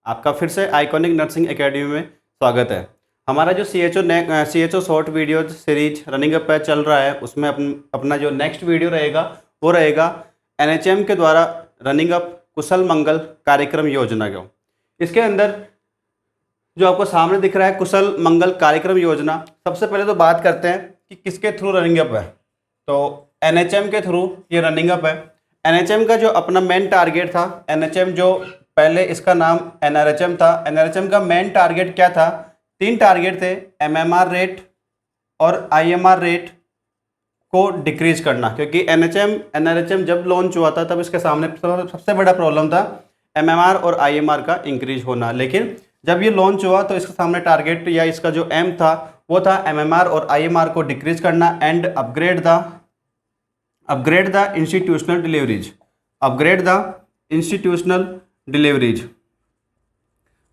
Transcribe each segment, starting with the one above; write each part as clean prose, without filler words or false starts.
आपका फिर से आइकॉनिक नर्सिंग एकेडमी में स्वागत है। हमारा जो C H O short video series running up पे चल रहा है, उसमें अपना जो नेक्स्ट वीडियो रहेगा वो रहेगा NHM के द्वारा रनिंग अप कुशल मंगल कार्यक्रम योजना का। इसके अंदर जो आपको सामने दिख रहा है कुशल मंगल कार्यक्रम योजना, सबसे पहले तो बात करते हैं कि किसके थ्रू रनिंग अप है। तो NHM के थ्रू ये रनिंग अप है। NHM का जो अपना मेन टारगेट था, NHM जो पहले इसका नाम NRHM था, NRHM का मेन टारगेट क्या था? 3 टारगेट थे, MMR रेट और IMR रेट को डिक्रीज करना। क्योंकि NRHM जब लॉन्च हुआ था तब इसके सामने सबसे बड़ा प्रॉब्लम था MMR और IMR का इंक्रीज होना। लेकिन जब ये लॉन्च हुआ तो इसके सामने टारगेट या इसका जो एम था वो था MMR और IMR को डिक्रीज करना and upgrade the institutional deliveries.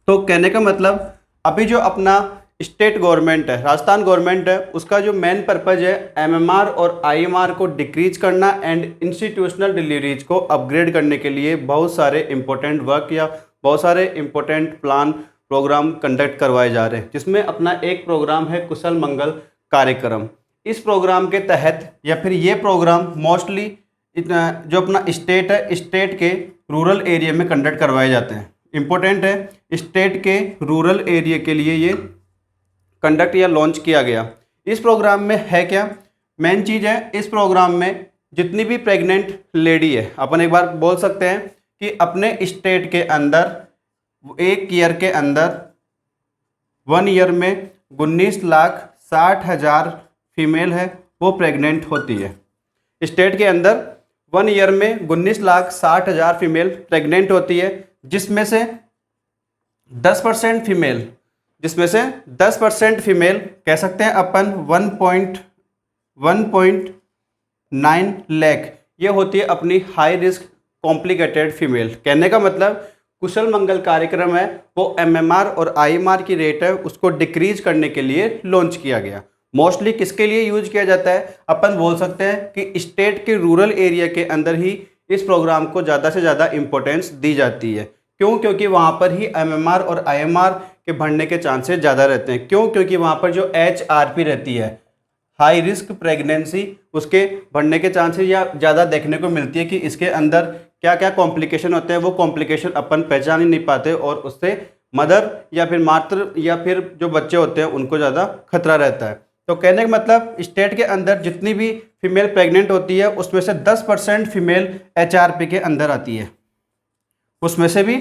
तो कहने का मतलब अभी जो अपना स्टेट गवर्नमेंट है, राजस्थान गवर्नमेंट है, उसका जो मेन पर्पज है MMR और IMR को डिक्रीज करना एंड इंस्टीट्यूशनल डिलीवरीज को अपग्रेड करने के लिए बहुत सारे इंपॉर्टेंट वर्क या बहुत सारे इंपॉर्टेंट प्रोग्राम कंडक्ट करवाए जा रहे हैं, जिसमें अपना एक प्रोग्राम है कुशल मंगल कार्यक्रम। इस प्रोग्राम के तहत या फिर ये प्रोग्राम मोस्टली जो अपना स्टेट है, स्टेट के रूरल एरिया में कंडक्ट करवाए जाते हैं। इंपॉर्टेंट है, स्टेट के रूरल एरिया के लिए ये कंडक्ट या लॉन्च किया गया। इस प्रोग्राम में है क्या मेन चीज़ है, इस प्रोग्राम में जितनी भी प्रेग्नेंट लेडी है, अपन एक बार बोल सकते हैं कि अपने स्टेट के अंदर 1 ईयर के अंदर 1 ईयर में 19,60,000 फीमेल है वो प्रेग्नेंट होती है। स्टेट के अंदर 1 ईयर में 19,60,000 फीमेल प्रेग्नेंट होती है, जिसमें से 10% फीमेल कह सकते हैं अपन 1.9 लाख ये होती है अपनी हाई रिस्क कॉम्प्लिकेटेड फीमेल। कहने का मतलब कुशल मंगल कार्यक्रम है वो MMR और IMR की रेट है उसको डिक्रीज करने के लिए लॉन्च किया गया। मोस्टली किसके लिए यूज किया जाता है? अपन बोल सकते हैं कि स्टेट के रूरल एरिया के अंदर ही इस प्रोग्राम को ज़्यादा से ज़्यादा इंपॉर्टेंस दी जाती है। क्यों? क्योंकि वहाँ पर ही MMR और IMR के बढ़ने के चांसेस ज़्यादा रहते हैं। क्यों? क्योंकि वहाँ पर जो HRP रहती है, हाई रिस्क प्रेगनेंसी, उसके बढ़ने के चांसेस या ज़्यादा देखने को मिलती है कि इसके अंदर क्या क्या कॉम्प्लिकेशन होते हैं। वो कॉम्प्लिकेशन अपन पहचान ही नहीं पाते और उससे मदर या फिर मातृ या फिर जो बच्चे होते हैं उनको ज़्यादा खतरा रहता है। तो कहने का मतलब स्टेट के अंदर जितनी भी फीमेल प्रेग्नेंट होती है उसमें से 10% फीमेल HRP के अंदर आती है। उसमें से भी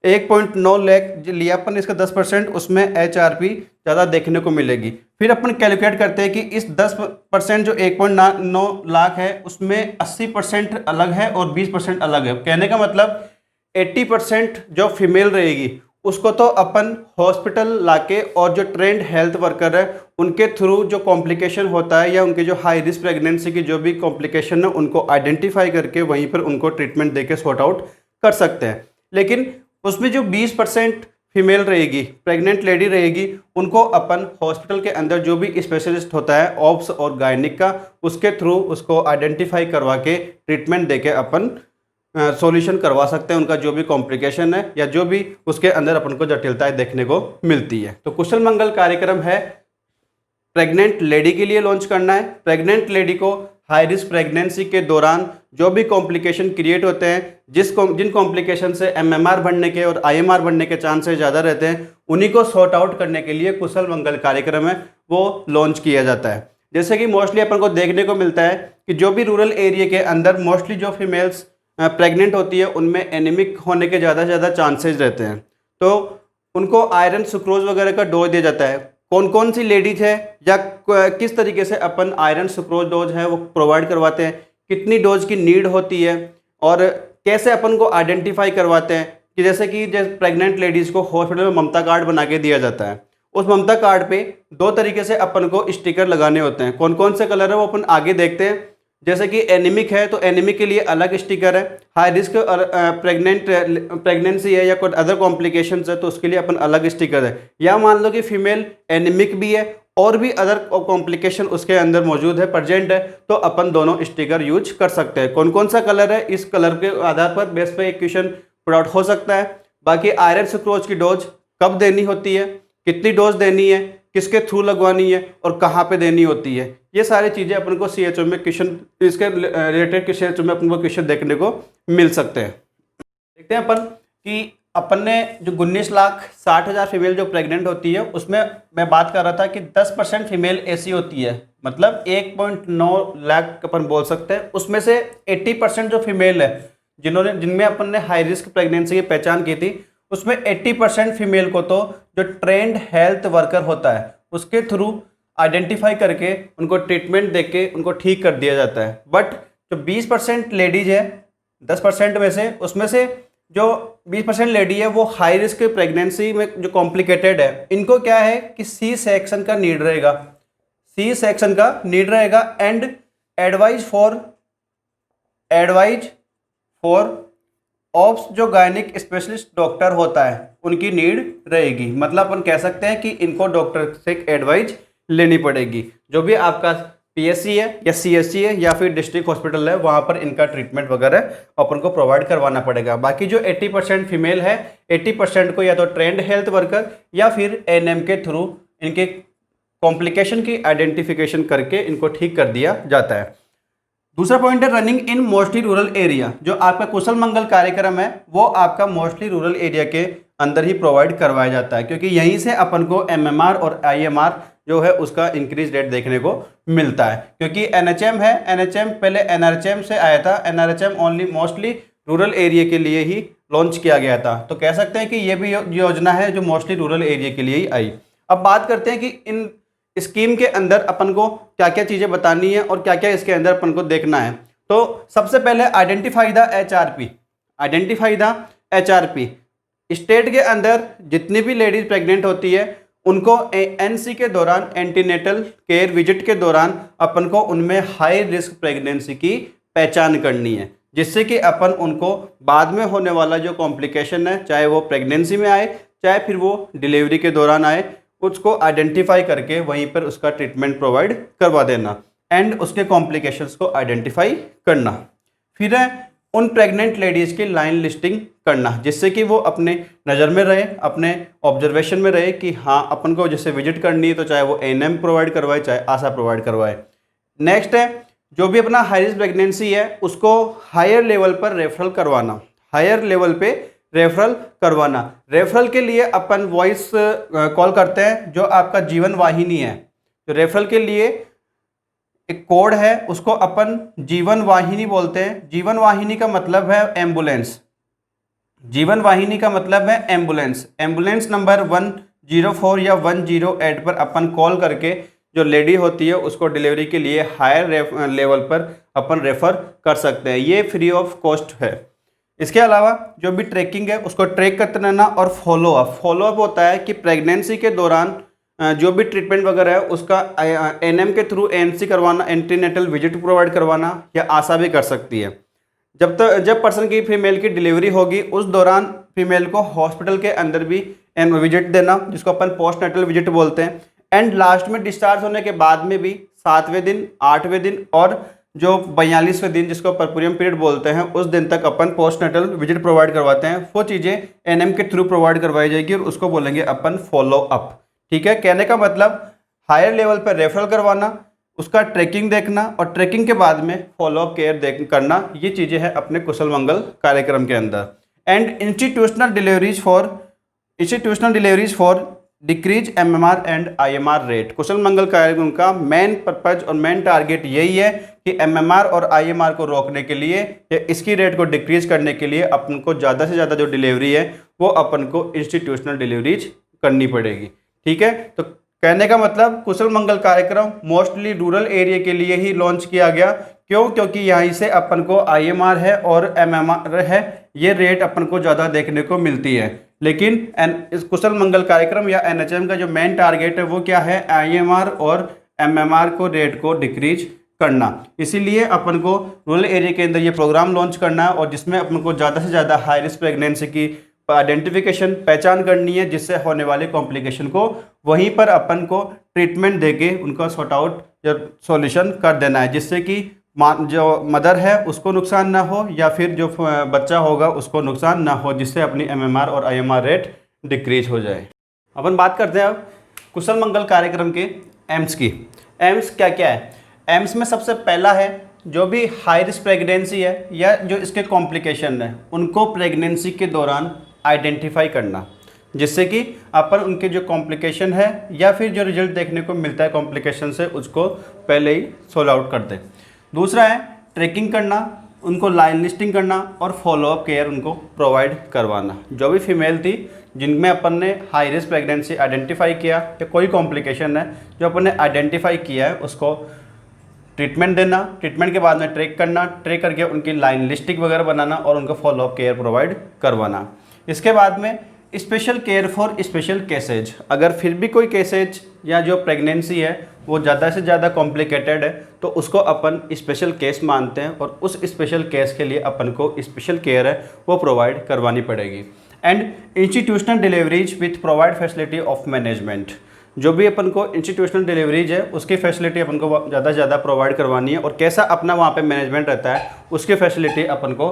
1.9 लाख लिया अपन इसका 10%, उसमें HRP ज़्यादा देखने को मिलेगी। फिर अपन कैलकुलेट करते हैं कि इस 10% जो 1.9 लाख है उसमें 80% अलग है और 20% अलग है। कहने का मतलब 80% जो फीमेल रहेगी उसको तो अपन हॉस्पिटल लाके और जो ट्रेंड हेल्थ वर्कर है उनके थ्रू जो कॉम्प्लिकेशन होता है या उनके जो हाई रिस्क प्रेगनेंसी की जो भी कॉम्प्लिकेशन है उनको आइडेंटिफाई करके वहीं पर उनको ट्रीटमेंट देके सॉर्ट आउट कर सकते हैं। लेकिन उसमें जो 20% फीमेल रहेगी, प्रेग्नेंट लेडी रहेगी, उनको अपन हॉस्पिटल के अंदर जो भी स्पेशलिस्ट होता है ऑब्स और गायनिक का, उसके थ्रू उसको आइडेंटिफाई करवा के ट्रीटमेंट देके अपन सॉल्यूशन करवा सकते हैं उनका जो भी कॉम्प्लिकेशन है या जो भी उसके अंदर अपन को जटिलताएं देखने को मिलती है। तो कुशल मंगल कार्यक्रम है प्रेग्नेंट लेडी के लिए लॉन्च करना है। प्रेग्नेंट लेडी को हाई रिस्क प्रेगनेंसी के दौरान जो भी कॉम्प्लिकेशन क्रिएट होते हैं, जिन कॉम्प्लिकेशन से MMR बढ़ने के और IMR बढ़ने के चांसेस ज़्यादा रहते हैं, उन्हीं को सॉर्ट आउट करने के लिए कुशल मंगल कार्यक्रम है वो लॉन्च किया जाता है। जैसे कि मोस्टली अपन को देखने को मिलता है कि जो भी रूरल एरिया के अंदर मोस्टली जो फीमेल्स प्रेग्नेंट होती है उनमें एनीमिक होने के ज़्यादा से ज़्यादा चांसेस रहते हैं। तो उनको आयरन सुक्रोज वगैरह का डोज दिया जाता है। कौन कौन सी लेडीज है या किस तरीके से अपन आयरन सुक्रोज डोज है वो प्रोवाइड करवाते हैं, कितनी डोज की नीड होती है और कैसे अपन को आइडेंटिफाई करवाते हैं कि जैसे प्रेग्नेंट लेडीज़ को हॉस्पिटल में ममता कार्ड बना के दिया जाता है। उस ममता कार्ड पे 2 तरीके से अपन को स्टिकर लगाने होते हैं। कौन कौन से कलर है वो अपन आगे देखते हैं। जैसे कि एनीमिक है तो एनीमिक के लिए अलग स्टिकर है, हाई रिस्क प्रेगनेंसी है या कोई अदर कॉम्प्लिकेशंस है तो उसके लिए अपन अलग स्टिकर है। या मान लो कि फीमेल एनीमिक भी है और भी अदर कॉम्प्लिकेशन उसके अंदर मौजूद है, प्रेजेंट है, तो अपन दोनों स्टिकर यूज कर सकते हैं। कौन कौन सा कलर है, इस कलर के आधार पर बेस पे एक क्वेश्चन पुट आउट हो सकता है। बाकी आयरन सुक्रोज की डोज कब देनी होती है, कितनी डोज देनी है, किसके थ्रू लगवानी है और कहाँ पे देनी होती है, ये सारी चीज़ें अपन को CHO में क्वेश्चन, इसके रिलेटेड CHO में अपन को क्वेश्चन देखने को मिल सकते हैं। देखते हैं अपन कि अपन ने जो 19,60,000 फीमेल जो प्रेग्नेंट होती है उसमें मैं बात कर रहा था कि 10% फीमेल ऐसी होती है, मतलब 1.9 लाख अपन बोल सकते हैं। उसमें से 80% जो फीमेल है जिनमें अपन ने हाई रिस्क प्रेगनेंसी की पहचान की थी, उसमें 80% फीमेल को तो जो ट्रेंड हेल्थ वर्कर होता है उसके थ्रू आइडेंटिफाई करके उनको ट्रीटमेंट देके उनको ठीक कर दिया जाता है। बट जो 20% लेडीज है 10% में से, उसमें से जो 20% लेडी है वो हाई रिस्क प्रेगनेंसी में जो कॉम्प्लिकेटेड है, इनको क्या है कि सी सेक्शन का नीड रहेगा एंड एडवाइज फॉर ऑप्स जो गायनिक स्पेशलिस्ट डॉक्टर होता है उनकी नीड रहेगी। मतलब अपन कह सकते हैं कि इनको डॉक्टर से एडवाइज लेनी पड़ेगी। जो भी आपका PSC है या CSC है या फिर डिस्ट्रिक्ट हॉस्पिटल है, वहाँ पर इनका ट्रीटमेंट वगैरह अपन को प्रोवाइड करवाना पड़ेगा। बाकी जो 80% फीमेल है, 80% को या तो ट्रेंड हेल्थ वर्कर या फिर ANM के थ्रू इनके कॉम्प्लिकेशन की आइडेंटिफिकेशन करके इनको ठीक कर दिया जाता है। दूसरा पॉइंट है running in mostly rural area. जो आपका कुशल मंगल कार्यक्रम है वो आपका मोस्टली रूरल एरिया के अंदर ही प्रोवाइड करवाया जाता है, क्योंकि यहीं से अपन को MMR और IMR जो है उसका इंक्रीज रेट देखने को मिलता है। क्योंकि NHM है, NHM पहले NRHM से आया था, NRHM only mostly rural area के लिए ही लॉन्च किया गया था। तो कह सकते हैं कि ये भी योजना है जो मोस्टली रूरल एरिया के लिए ही आई। अब बात करते हैं कि इन स्कीम के अंदर अपन को क्या क्या चीज़ें बतानी है और क्या क्या इसके अंदर अपन को देखना है। तो सबसे पहले आइडेंटिफाई द HRP। स्टेट के अंदर जितनी भी लेडीज प्रेग्नेंट होती है उनको NC के दौरान, एंटीनेटल केयर विजिट के दौरान अपन को उनमें हाई रिस्क प्रेगनेंसी की पहचान करनी है, जिससे कि अपन उनको बाद में होने वाला जो कॉम्प्लिकेशन है, चाहे वो प्रेगनेंसी में आए चाहे फिर वो डिलीवरी के दौरान आए, उसको आइडेंटिफाई करके वहीं पर उसका ट्रीटमेंट प्रोवाइड करवा देना एंड उसके कॉम्प्लिकेशंस को आइडेंटिफाई करना। फिर है उन प्रेग्नेंट लेडीज़ की लाइन लिस्टिंग करना, जिससे कि वो अपने नज़र में रहे, अपने ऑब्जर्वेशन में रहे कि हाँ अपन को जैसे विजिट करनी है तो चाहे वो ANM प्रोवाइड करवाए चाहे आशा प्रोवाइड करवाए। नेक्स्ट है जो भी अपना हाई रिस्क प्रेगनेंसी है उसको हायर लेवल पर रेफरल करवाना, रेफरल के लिए अपन वॉइस कॉल करते हैं। जो आपका जीवन वाहिनी है, तो रेफरल के लिए एक कोड है उसको अपन जीवन वाहिनी बोलते हैं। जीवन वाहिनी का मतलब है एम्बुलेंस नंबर 104 या 108 पर अपन कॉल करके जो लेडी होती है उसको डिलीवरी के लिए हायर लेवल पर अपन रेफर कर सकते हैं। ये फ्री ऑफ कॉस्ट है। इसके अलावा जो भी ट्रैकिंग है उसको ट्रैक करते रहना और फॉलोअप होता है कि प्रेगनेंसी के दौरान जो भी ट्रीटमेंट वगैरह है उसका ANM के थ्रू ANC करवाना, एंटीनेटल विजिट प्रोवाइड करवाना या आशा भी कर सकती है। जब पर्सन की फीमेल की डिलीवरी होगी उस दौरान फीमेल को हॉस्पिटल के अंदर भी विजिट देना, जिसको अपन पोस्टनेटल विजिट बोलते हैं। एंड लास्ट में डिस्चार्ज होने के बाद में भी 7वें दिन, 8वें दिन और जो 42वें दिन जिसको परपुरियम पीरियड बोलते हैं उस दिन तक अपन पोस्टनेटल विजिट प्रोवाइड करवाते हैं। वो चीज़ें ANM के थ्रू प्रोवाइड करवाई जाएगी और उसको बोलेंगे अपन फॉलो अप। ठीक है, कहने का मतलब हायर लेवल पर रेफरल करवाना, उसका ट्रैकिंग देखना और ट्रैकिंग के बाद में फॉलोअप केयर करना, ये चीज़ें हैं अपने कुशल मंगल कार्यक्रम के अंदर। And institutional deliveries for decrease MMR and IMR rate. Kushal Mangal Karyakram का मेन पर्पज और मेन टारगेट यही है कि MMR और IMR को रोकने के लिए या इसकी रेट को डिक्रीज करने के लिए अपन को ज़्यादा से ज़्यादा जो डिलीवरी है वो अपन को इंस्टीट्यूशनल डिलीवरीज करनी पड़ेगी। ठीक है, तो कहने का मतलब कुशल मंगल कार्यक्रम मोस्टली रूरल एरिया के लिए ही लॉन्च किया गया। क्यों? क्योंकि यहीं से अपन को IMR है और MMR है, ये रेट अपन को ज़्यादा देखने को मिलती है। लेकिन इस कुशल मंगल कार्यक्रम या NHM का जो मेन टारगेट है वो क्या है? IMR और MMR को रेट को डिक्रीज करना। इसीलिए अपन को रूरल एरिया के अंदर ये प्रोग्राम लॉन्च करना है और जिसमें अपन को ज़्यादा से ज़्यादा हाई रिस्क प्रेगनेंसी की आइडेंटिफिकेशन, पहचान करनी है, जिससे होने वाले कॉम्प्लिकेशन को वहीं पर अपन को ट्रीटमेंट देके उनका सॉर्ट आउट या सॉल्यूशन कर देना है, जिससे कि जो मदर है उसको नुकसान ना हो या फिर जो बच्चा होगा उसको नुकसान ना हो, जिससे अपनी एमएमआर और आईएमआर रेट डिक्रीज हो जाए। अपन बात करते हैं अब कुशल मंगल कार्यक्रम के एम्स की। एम्स क्या क्या है? एम्स में सबसे पहला है जो भी हाई रिस्क प्रेगनेंसी है या जो इसके कॉम्प्लिकेशन है उनको प्रेगनेंसी के दौरान आइडेंटिफाई करना, जिससे कि अपन उनके जो कॉम्प्लिकेशन है या फिर जो रिजल्ट देखने को मिलता है कॉम्प्लिकेशन से उसको पहले ही सोल्व आउट कर दें। दूसरा है ट्रैकिंग करना, उनको लाइन लिस्टिंग करना और फॉलोअप केयर उनको प्रोवाइड करवाना। जो भी फीमेल थी जिनमें अपन ने हाई रिस्क प्रेगनेंसी आइडेंटिफाई किया या कोई कॉम्प्लिकेशन है जो अपन ने आइडेंटिफाई किया है उसको ट्रीटमेंट देना, ट्रीटमेंट के बाद में ट्रैक करना, ट्रैक करके उनकी लाइन लिस्टिंग वगैरह बनाना और उनको फॉलोअप केयर प्रोवाइड करवाना। इसके बाद में special care for special cases. अगर फिर भी कोई केसेज या जो प्रेगनेंसी है वो ज़्यादा से ज़्यादा कॉम्प्लिकेटेड है तो उसको अपन स्पेशल केस मानते हैं और उस स्पेशल केस के लिए अपन को स्पेशल केयर है वो प्रोवाइड करवानी पड़ेगी। And institutional deliveries with provide facility of management. जो भी अपन को इंस्टीट्यूशनल डिलीवरीज है उसकी फैसिलिटी अपन को ज़्यादा से ज़्यादा प्रोवाइड करवानी है और कैसा अपना वहाँ पे मैनेजमेंट रहता है उसकी फैसिलिटी अपन को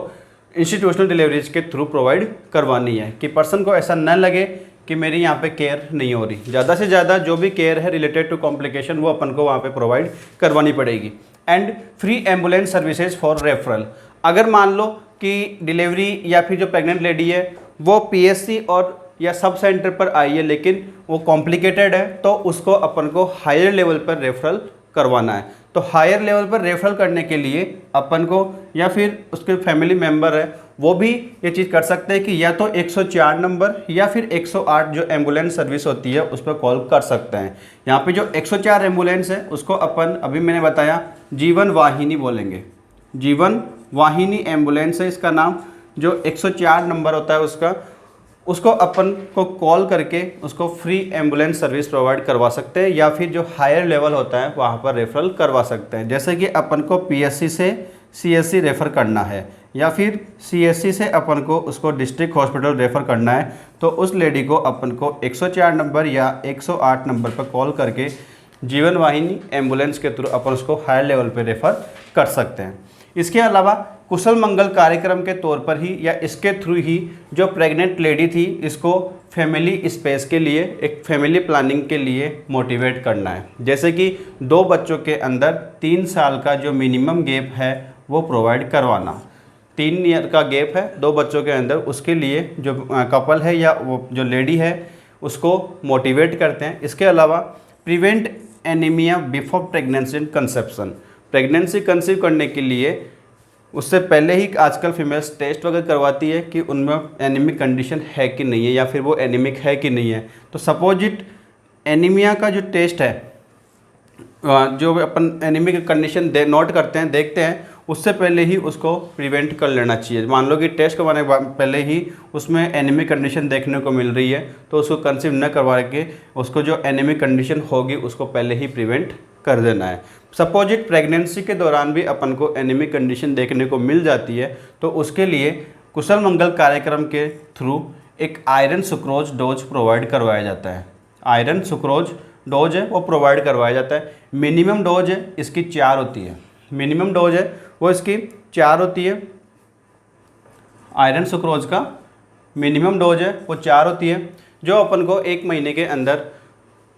इंस्टीट्यूशनल डिलीवरीज के थ्रू प्रोवाइड करवानी है कि पर्सन को ऐसा न लगे कि मेरी यहाँ पे केयर नहीं हो रही। ज़्यादा से ज़्यादा जो भी केयर है रिलेटेड टू कॉम्प्लिकेशन वो अपन को वहाँ पे प्रोवाइड करवानी पड़ेगी। And free ambulance services for referral. अगर मान लो कि डिलीवरी या फिर जो प्रेग्नेंट लेडी है वो पीएससी और या सब सेंटर पर आई है लेकिन वो कॉम्प्लिकेटेड है तो उसको अपन को हायर लेवल पर रेफरल करवाना है। तो हायर लेवल पर रेफरल करने के लिए अपन को या फिर उसके फैमिली मेम्बर है वो भी ये चीज़ कर सकते हैं कि या तो 104 नंबर या फिर 108 जो एम्बुलेंस सर्विस होती है उस पर कॉल कर सकते हैं। यहाँ पे जो 104 एम्बुलेंस है उसको अपन अभी मैंने बताया जीवन वाहिनी बोलेंगे। जीवन वाहिनी एम्बुलेंस है इसका नाम। जो 104 नंबर होता है उसको अपन को कॉल करके उसको फ्री एम्बुलेंस सर्विस प्रोवाइड करवा सकते हैं या फिर जो हायर लेवल होता है वहाँ पर रेफरल करवा सकते हैं। जैसे कि अपन को पीएससी से सीएससी रेफ़र करना है या फिर सीएससी से अपन को उसको डिस्ट्रिक्ट हॉस्पिटल रेफ़र करना है तो उस लेडी को अपन को 104 नंबर या 108 नंबर पर कॉल करके जीवन वाहिनी एम्बुलेंस के थ्रू अपन उसको हायर लेवल पे रेफ़र कर सकते हैं। इसके अलावा कुशल मंगल कार्यक्रम के तौर पर ही या इसके थ्रू ही जो प्रेग्नेंट लेडी थी इसको फैमिली स्पेस के लिए एक फैमिली प्लानिंग के लिए मोटिवेट करना है। जैसे कि 2 बच्चों के अंदर 3 साल का जो मिनिमम गैप है वो प्रोवाइड करवाना। 3 ईयर का गैप है 2 बच्चों के अंदर, उसके लिए जो कपल है या वो जो लेडी है उसको मोटिवेट करते हैं। इसके अलावा prevent anaemia before pregnancy and conception. Pregnancy conceive करने के लिए उससे पहले ही आजकल फीमेल्स टेस्ट वगैरह करवाती है कि उनमें एनीमिक कंडीशन है कि नहीं है या फिर वो एनीमिक है कि नहीं है। तो सपोजिट एनीमिया का जो टेस्ट है जो अपन एनीमिक कंडीशन नोट करते हैं देखते हैं उससे पहले ही उसको प्रिवेंट कर लेना चाहिए। मान लो कि टेस्ट करवाने के पहले ही उसमें एनीमिक कंडीशन देखने को मिल रही है तो उसको कंसीव न करवा के उसको जो एनीमिक कंडीशन होगी उसको पहले ही प्रिवेंट कर देना है। सपोजिट प्रेगनेंसी के दौरान भी अपन को एनीमिक कंडीशन देखने को मिल जाती है तो उसके लिए कुशल मंगल कार्यक्रम के थ्रू एक आयरन सुक्रोज डोज प्रोवाइड करवाया जाता है। आयरन सुक्रोज डोज है वो प्रोवाइड करवाया जाता है। मिनिमम डोज है इसकी 4 होती है। मिनिमम डोज है वो इसकी 4 होती है। आयरन सुक्रोज का मिनिमम डोज है वो 4 होती है जो अपन को 1 महीने के अंदर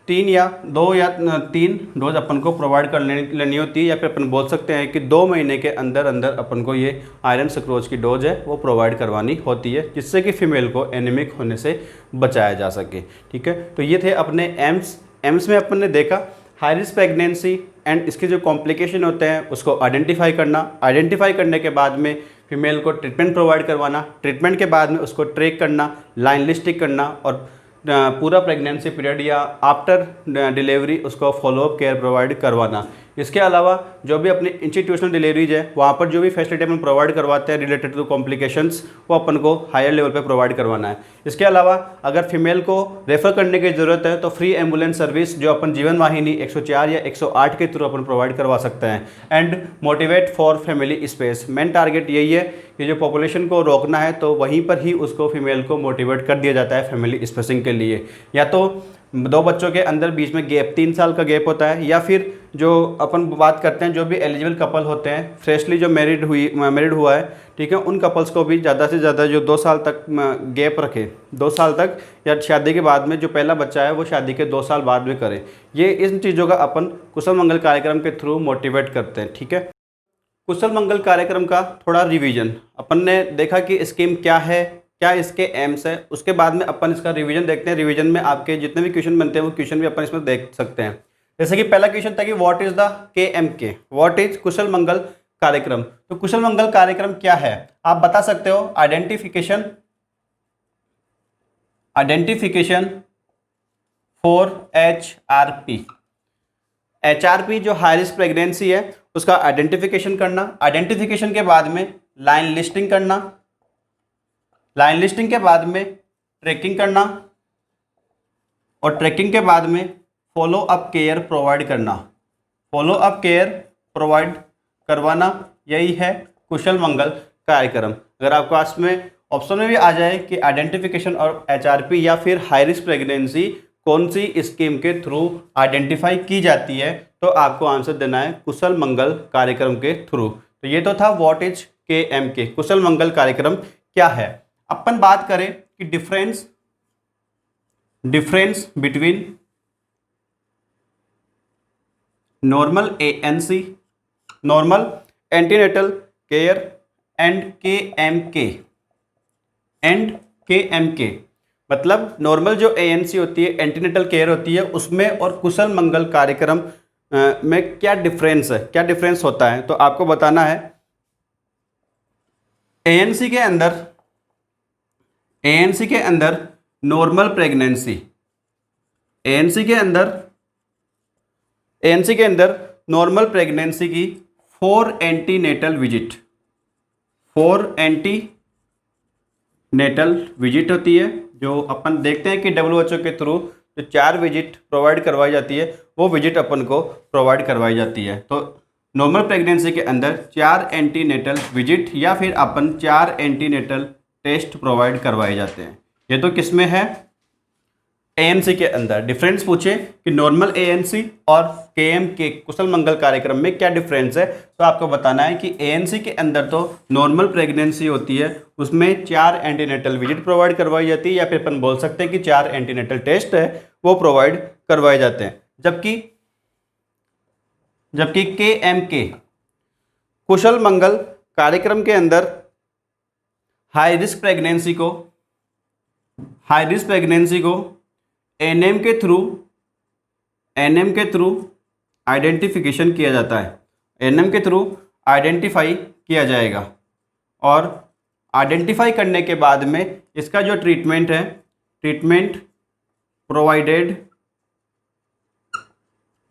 3 या 2 या 3 डोज अपन को प्रोवाइड कर लेनी होती है या फिर अपन बोल सकते हैं कि 2 महीने के अंदर अंदर अपन को ये आयरन सुक्रोज की डोज है वो प्रोवाइड करवानी होती है जिससे कि फीमेल को एनीमिक होने से बचाया जा सके। ठीक है, तो ये थे अपने एम्स में अपन ने देखा हाई रिस्क प्रेगनेंसी एंड इसके जो कॉम्प्लिकेशन होते हैं उसको आइडेंटिफाई करने के बाद में फीमेल को ट्रीटमेंट प्रोवाइड करवाना, ट्रीटमेंट के बाद में उसको ट्रैक करना, लाइन लिस्टिंग करना और पूरा प्रेगनेंसी पीरियड या आफ्टर डिलीवरी उसको फॉलोअप केयर प्रोवाइड करवाना। इसके अलावा जो भी अपनी इंस्टीट्यूशनल डिलीवरीज है वहाँ पर जो भी फैसिलिटी अपन प्रोवाइड करवाते हैं रिलेटेड टू कॉम्प्लिकेशंस वो अपन को हायर लेवल पे प्रोवाइड करवाना है। इसके अलावा अगर फीमेल को रेफ़र करने की ज़रूरत है तो फ्री एम्बुलेंस सर्विस जो अपन जीवन वाहिनी 104 या 108 के थ्रू अपन प्रोवाइड करवा सकते हैं। And motivate for family space, main target यही है कि जो पॉपुलेशन को रोकना है तो वहीं पर ही उसको फीमेल को मोटिवेट कर दिया जाता है फैमिली स्पेसिंग के लिए। या तो दो बच्चों के अंदर बीच में गैप 3 साल का गैप होता है, या फिर जो अपन बात करते हैं जो भी एलिजिबल कपल होते हैं, फ्रेशली जो मैरिड हुआ है, ठीक है, उन कपल्स को भी ज़्यादा से ज़्यादा जो 2 साल तक गैप रखे, 2 साल तक, या शादी के बाद में जो पहला बच्चा है वो शादी के 2 साल बाद में करें। ये इन चीज़ों का अपन कुशल मंगल कार्यक्रम के थ्रू मोटिवेट करते हैं। ठीक है, कुशल मंगल कार्यक्रम का थोड़ा रिवीजन अपन ने देखा कि स्कीम क्या है, क्या इसके एम्स है, उसके बाद में अपन इसका रिवीजन देखते हैं। रिवीजन में आपके जितने भी क्वेश्चन बनते हैं वो क्वेश्चन भी अपन इसमें देख सकते हैं। जैसे कि पहला क्वेश्चन था कि what is the KMK, what is Kushal Mangal Karyakram. तो कुशल मंगल कार्यक्रम क्या है आप बता सकते हो। आइडेंटिफिकेशन फॉर HRP जो हाई रिस्क प्रेगनेंसी है उसका आइडेंटिफिकेशन करना। आइडेंटिफिकेशन के बाद में लाइन लिस्टिंग करना, लाइन लिस्टिंग के बाद में ट्रैकिंग करना, और ट्रैकिंग के बाद में फॉलो अप केयर प्रोवाइड करना, फॉलो अप केयर प्रोवाइड करवाना। यही है कुशल मंगल कार्यक्रम। अगर आपको पास में ऑप्शन में भी आ जाए कि आइडेंटिफिकेशन और HRP या फिर हाई रिस्क प्रेगनेंसी कौन सी स्कीम के थ्रू आइडेंटिफाई की जाती है, तो आपको आंसर देना है कुशल मंगल कार्यक्रम के थ्रू। तो ये तो था व्हाट इज KMK, कुशल मंगल कार्यक्रम क्या है। अपन बात करें कि difference between normal ANC, normal antenatal care and KMK मतलब नॉर्मल जो ANC होती है, एंटीनेटल केयर होती है, उसमें और कुशल मंगल कार्यक्रम में क्या डिफरेंस है, क्या डिफरेंस होता है। तो आपको बताना है ANC के अंदर नॉर्मल प्रेगनेंसी, ANC के अंदर नॉर्मल प्रेगनेंसी की 4 एंटीनेटल विजिट होती है। जो अपन देखते हैं कि WHO के थ्रू जो 4 विजिट प्रोवाइड करवाई जाती है वो विजिट अपन को प्रोवाइड करवाई जाती है। तो नॉर्मल प्रेगनेंसी के अंदर 4 एंटीनेटल विजिट या फिर अपन 4 एंटीनेटल टेस्ट प्रोवाइड करवाए जाते हैं। ये तो किस में है, ANC के अंदर। डिफरेंस पूछे कि नॉर्मल ANC और KMK कुशल मंगल कार्यक्रम में क्या डिफरेंस है, तो आपको बताना है कि ANC के अंदर तो नॉर्मल प्रेगनेंसी होती है, उसमें 4 एंटीनेटल विजिट प्रोवाइड करवाई जाती है, या फिर अपन बोल सकते हैं कि 4 एंटीनेटल टेस्ट है वो प्रोवाइड करवाए जाते हैं। जबकि KMK कुशल मंगल कार्यक्रम के अंदर हाई रिस्क प्रेगनेंसी को NM के थ्रू आइडेंटिफिकेशन किया जाता है, NM के थ्रू आइडेंटिफाई किया जाएगा, और आइडेंटिफाई करने के बाद में इसका जो ट्रीटमेंट है, treatment provided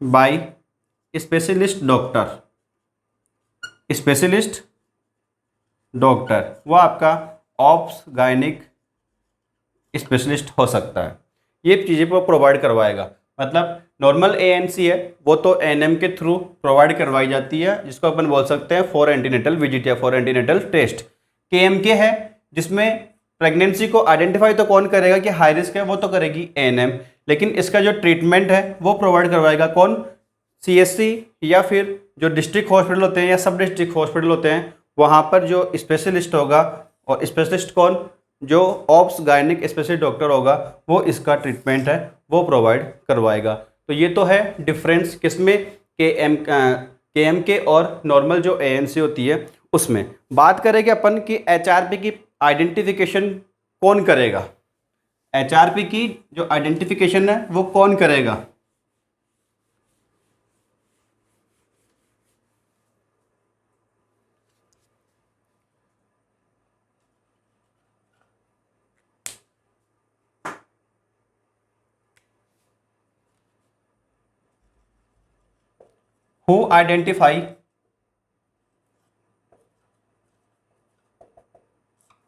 by specialist doctor, वो आपका ऑप्स गायनिक स्पेशलिस्ट हो सकता है। ये चीज़ें वो प्रोवाइड करवाएगा। मतलब नॉर्मल ANC है वो तो NM के थ्रू प्रोवाइड करवाई जाती है, जिसको अपन बोल सकते हैं 4 एंटीनेटल विजिट या 4 एंटीनेटल टेस्ट। KMK है जिसमें प्रेगनेंसी को आइडेंटिफाई तो कौन करेगा कि हाई रिस्क है, वो तो करेगी NM, लेकिन इसका जो ट्रीटमेंट है वो प्रोवाइड करवाएगा कौन, CSC या फिर जो डिस्ट्रिक्ट हॉस्पिटल होते हैं या सब डिस्ट्रिक्ट हॉस्पिटल होते हैं, वहाँ पर जो स्पेशलिस्ट होगा, और स्पेशलिस्ट कौन, जो ऑप्स गायनिक स्पेशलिस्ट डॉक्टर होगा, वो इसका ट्रीटमेंट है वो प्रोवाइड करवाएगा। तो ये तो है डिफरेंस किसमें, KMK और नॉर्मल जो ANC होती है उसमें। बात करेंगे अपन कि HRP की आइडेंटिफिकेशन कौन करेगा, HRP की जो आइडेंटिफिकेशन है वो कौन करेगा। Who identify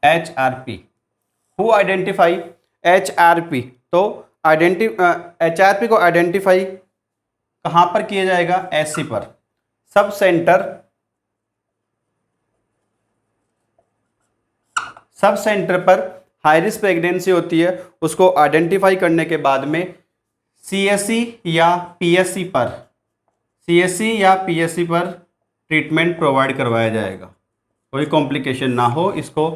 HRP? Who identify HRP? तो HRP को आइडेंटिफाई कहाँ पर किया जाएगा, SC पर। सब सेंटर पर हाई रिस्क प्रेगनेंसी होती है, उसको आइडेंटिफाई करने के बाद में CSC या PSC पर ट्रीटमेंट प्रोवाइड करवाया जाएगा। कोई कॉम्प्लिकेशन ना हो, इसको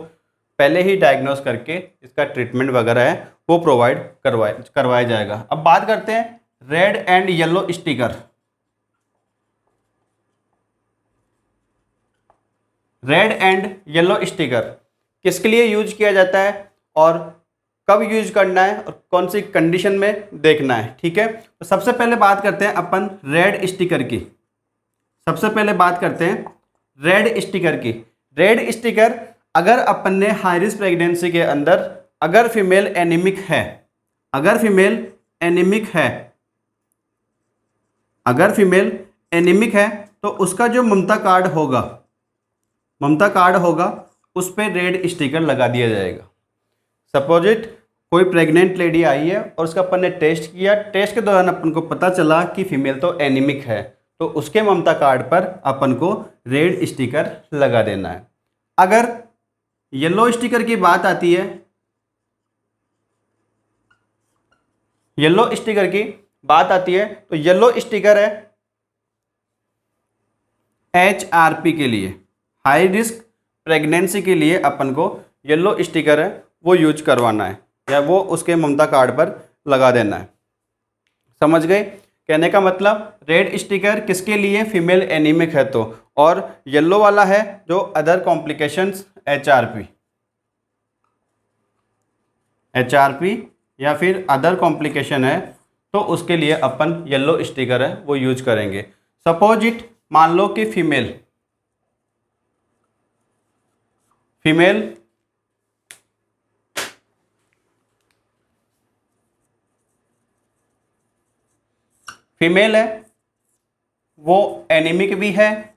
पहले ही डायग्नोस करके इसका ट्रीटमेंट वगैरह है वो प्रोवाइड करवाया जाएगा। अब बात करते हैं red and yellow sticker. Red and yellow sticker किसके लिए यूज किया जाता है और कब यूज करना है और कौन सी कंडीशन में देखना है, ठीक है। तो सबसे पहले बात करते हैं अपन रेड स्टिकर की। रेड स्टिकर अगर अपन ने हाई रिस्क प्रेगनेंसी के अंदर अगर फीमेल एनीमिक है तो उसका जो ममता कार्ड होगा उस पर रेड स्टिकर लगा दिया जाएगा। सपोजिट कोई प्रेग्नेंट लेडी आई है और उसका अपन ने टेस्ट किया, टेस्ट के दौरान अपन को पता चला कि फीमेल तो एनीमिक है, तो उसके ममता कार्ड पर अपन को रेड स्टिकर लगा देना है। अगर येलो स्टिकर की बात आती है, तो येलो स्टिकर है HRP के लिए, हाई रिस्क प्रेगनेंसी के लिए अपन को येलो स्टिकर है वो यूज करवाना है या वो उसके ममता कार्ड पर लगा देना है। समझ गए? कहने का मतलब रेड स्टिकर किसके लिए, फीमेल एनीमिक है तो, और येलो वाला है जो अदर कॉम्प्लिकेशंस HRP या फिर अदर कॉम्प्लिकेशन है तो उसके लिए अपन येलो स्टिकर है वो यूज करेंगे। सपोज इट, मान लो कि फीमेल है, वो एनीमिक भी है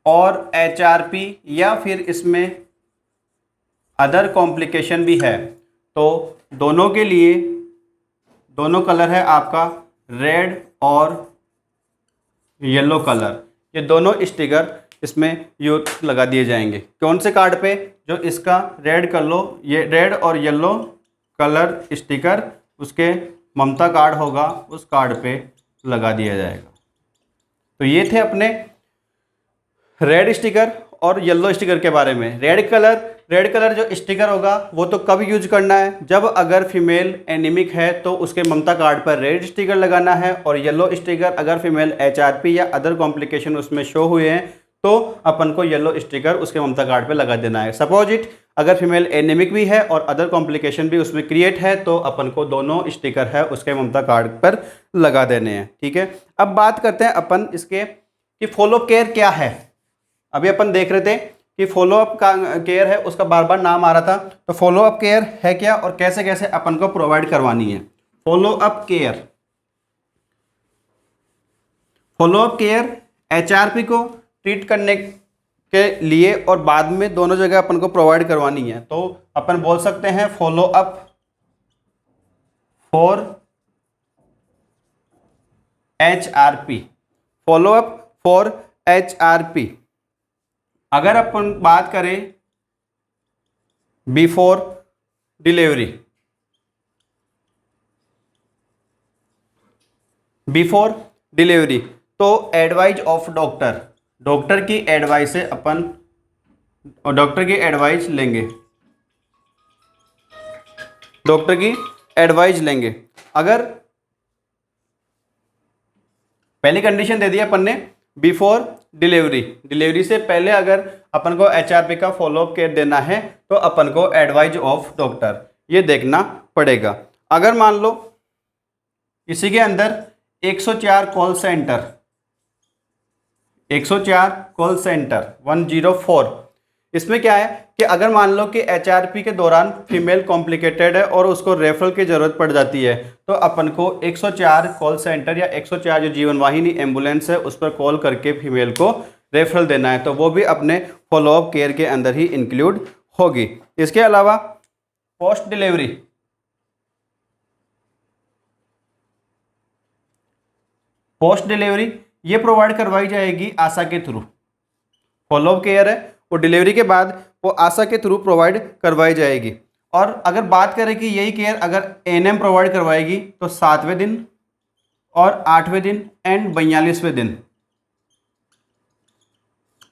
और HRP या फिर इसमें अदर कॉम्प्लिकेशन भी है, तो दोनों के लिए दोनों कलर है आपका रेड और येलो कलर, ये दोनों स्टिकर इसमें यूज लगा दिए जाएंगे। कौन से कार्ड पे? जो इसका रेड कर लो, ये रेड और येलो कलर स्टिकर उसके ममता कार्ड होगा उस कार्ड पे लगा दिया जाएगा। तो ये थे अपने रेड स्टिकर और येलो स्टिकर के बारे में। रेड कलर जो स्टिकर होगा वो तो कब यूज करना है, जब अगर फीमेल एनीमिक है तो उसके ममता कार्ड पर रेड स्टिकर लगाना है, और येलो स्टिकर अगर फीमेल HRP या अदर कॉम्प्लिकेशन उसमें शो हुए हैं तो अपन को येलो स्टिकर उसके ममता कार्ड पे लगा देना है। सपोज इट अगर फीमेल एनीमिक भी है और अदर कॉम्प्लिकेशन भी उसमें क्रिएट है तो अपन को दोनों स्टिकर है उसके ममता कार्ड पर लगा देने हैं, ठीक है। अब बात करते हैं अपन इसके कि फॉलोअप केयर क्या है। अभी अपन देख रहे थे कि फॉलोअप केयर है, उसका बार बार नाम आ रहा था, तो फॉलोअप केयर है क्या और कैसे कैसे अपन को प्रोवाइड करवानी है। फॉलोअप केयर HRP को ट्रीट करने के लिए और बाद में दोनों जगह अपन को प्रोवाइड करवानी है, तो अपन बोल सकते हैं फॉलोअप फॉर HRP। अगर अपन बात करें बिफोर डिलीवरी तो एडवाइज ऑफ डॉक्टर की एडवाइस से अपन डॉक्टर की एडवाइस लेंगे। अगर पहली कंडीशन दे दी अपन ने बिफोर डिलीवरी से पहले अगर अपन को HRP का फॉलोअप केयर देना है तो अपन को एडवाइज ऑफ डॉक्टर ये देखना पड़ेगा। अगर मान लो इसी के अंदर 104 कॉल सेंटर 104, इसमें क्या है कि अगर मान लो कि HRP के दौरान फीमेल कॉम्प्लिकेटेड है और उसको रेफरल की ज़रूरत पड़ जाती है तो अपन को 104 कॉल सेंटर या 104 जो जीवन वाहिनी एम्बुलेंस है उस पर कॉल करके फीमेल को रेफरल देना है, तो वो भी अपने फॉलोअप केयर के अंदर ही इंक्लूड होगी। इसके अलावा पोस्ट डिलीवरी ये प्रोवाइड करवाई जाएगी आशा के थ्रू। फॉलोअप केयर है वो डिलीवरी के बाद वो आशा के थ्रू प्रोवाइड करवाई जाएगी। और अगर बात करें कि यही केयर अगर एएनएम प्रोवाइड करवाएगी तो 7वें दिन और 8वें दिन एंड 42वें दिन,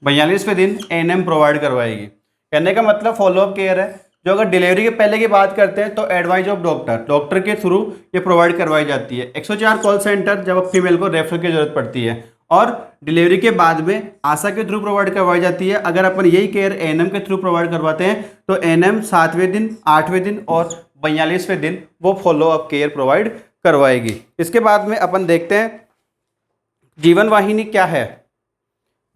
42वें दिन एएनएम प्रोवाइड करवाएगी। कहने का मतलब फॉलोअप केयर है। जो अगर डिलीवरी के पहले की बात करते हैं तो एडवाइस ऑफ डॉक्टर के थ्रू ये प्रोवाइड करवाई जाती है। 104 कॉल सेंटर जब फीमेल को रेफर की जरूरत पड़ती है, और डिलीवरी के बाद में आशा के थ्रू प्रोवाइड करवाई जाती है। अगर अपन यही केयर एएनएम के थ्रू प्रोवाइड करवाते हैं तो एएनएम 7वें दिन, 8वें दिन और 42वें दिन वो फॉलोअप केयर प्रोवाइड करवाएगी। इसके बाद में अपन देखते हैं जीवन वाहिनी क्या है।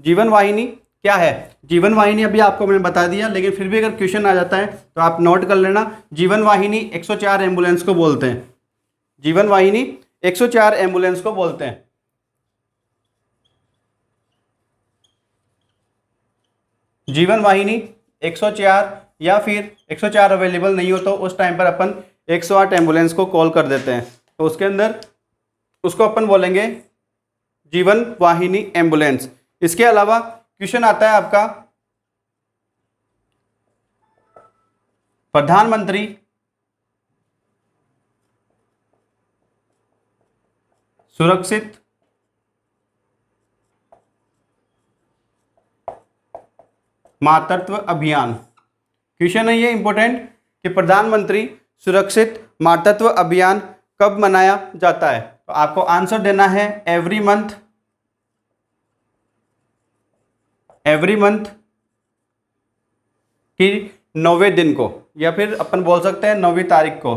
जीवन वाहिनी क्या है? जीवन वाहिनी अभी आपको मैंने बता दिया, लेकिन फिर भी अगर क्वेश्चन आ जाता है तो आप नोट कर लेना। जीवन वाहिनी 104 एम्बुलेंस को बोलते हैं। जीवन वाहिनी 104 एम्बुलेंस को बोलते हैं। जीवन वाहिनी 104, या फिर 104 अवेलेबल नहीं हो तो उस टाइम पर अपन 108 एम्बुलेंस को कॉल कर देते हैं, तो उसके अंदर उसको अपन बोलेंगे जीवन वाहिनी एम्बुलेंस। इसके अलावा क्वेश्चन आता है आपका प्रधानमंत्री सुरक्षित मातृत्व अभियान। क्वेश्चन है ये इंपॉर्टेंट कि प्रधानमंत्री सुरक्षित मातृत्व अभियान कब मनाया जाता है? तो आपको आंसर देना है एवरी मंथ की 9वें दिन को, या फिर अपन बोल सकते हैं 9वीं तारीख को।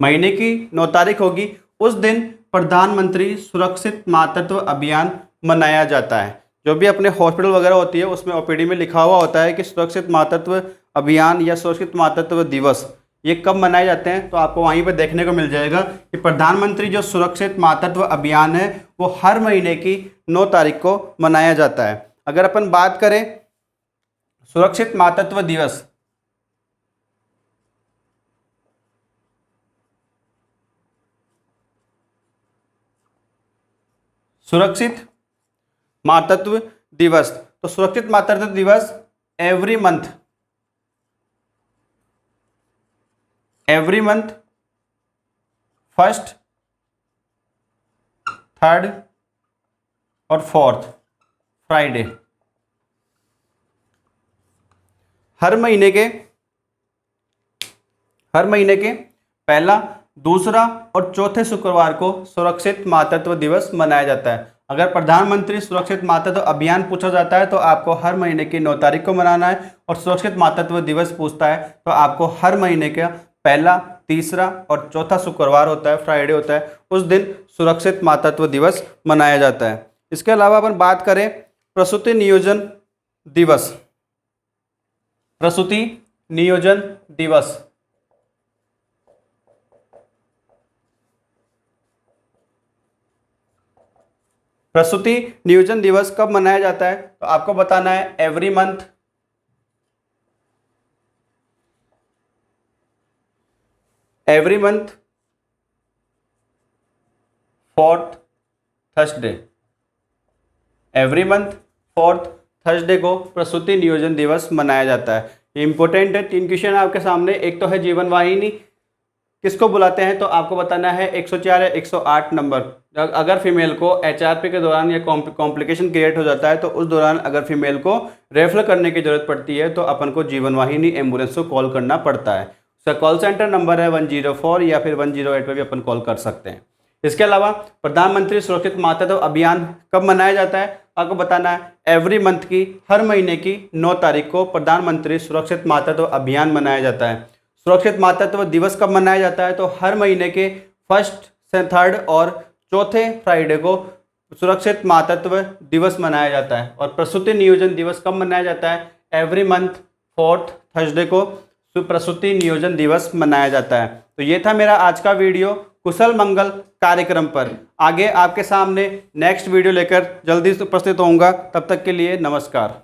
महीने की 9 तारीख होगी, उस दिन प्रधानमंत्री सुरक्षित मातृत्व अभियान मनाया जाता है। जो भी अपने हॉस्पिटल वगैरह होती है उसमें ओपीडी में लिखा हुआ होता है कि सुरक्षित मातृत्व अभियान या सुरक्षित मातृत्व दिवस ये कब मनाए जाते हैं, तो आपको वहीं पर देखने को मिल जाएगा कि प्रधानमंत्री जो सुरक्षित मातृत्व अभियान है वो हर महीने की 9 तारीख को मनाया जाता है। अगर अपन बात करें सुरक्षित मातृत्व दिवस, सुरक्षित मातृत्व दिवस, तो सुरक्षित मातृत्व दिवस एवरी मंथ 1st, 3rd और 4th फ्राइडे, हर महीने के पहला, दूसरा और चौथे शुक्रवार को सुरक्षित मातृत्व दिवस मनाया जाता है। अगर प्रधानमंत्री सुरक्षित मातृत्व अभियान पूछा जाता है तो आपको हर महीने की 9 तारीख को मनाना है, और सुरक्षित मातृत्व दिवस पूछता है तो आपको हर महीने का पहला, तीसरा और चौथा शुक्रवार होता है, फ्राइडे होता है, उस दिन सुरक्षित मातृत्व दिवस मनाया जाता है। इसके अलावा अपन बात करें प्रसूति नियोजन दिवस। प्रसूति नियोजन दिवस, प्रसूति नियोजन दिवस कब मनाया जाता है? तो आपको बताना है every month 4th Thursday. Every month 4th Thursday को प्रसूति नियोजन दिवस मनाया जाता है। ये इंपॉर्टेंट है। 3 क्वेश्चन आपके सामने। एक तो है जीवन वाहिनी किसको बुलाते हैं, तो आपको बताना है 104 या 108 नंबर। अगर फीमेल को एचआरपी के दौरान या कॉम्प्लिकेशन क्रिएट हो जाता है तो उस दौरान अगर फीमेल को रेफर करने की जरूरत पड़ती है तो अपन को जीवन वाहिनी एम्बुलेंस को कॉल करना पड़ता है। उसका कॉल सेंटर नंबर है 104 या फिर 108 पर भी अपन कॉल कर सकते हैं। इसके अलावा प्रधानमंत्री सुरक्षित मातृत्व अभियान कब मनाया जाता है, आपको बताना है एवरी मंथ की हर महीने की 9 तारीख को प्रधानमंत्री सुरक्षित मातृत्व अभियान मनाया जाता है। सुरक्षित मातृत्व दिवस कब मनाया जाता है, तो हर महीने के 1st से 3rd और चौथे फ्राइडे को सुरक्षित मातृत्व दिवस मनाया जाता है। और प्रसूति नियोजन दिवस कब मनाया जाता है, एवरी मंथ 4th थर्सडे को प्रसूति नियोजन दिवस मनाया जाता है। तो ये था मेरा आज का वीडियो कुशल मंगल कार्यक्रम पर। आगे आपके सामने नेक्स्ट वीडियो लेकर जल्दी उपस्थित होऊंगा। तब तक के लिए नमस्कार।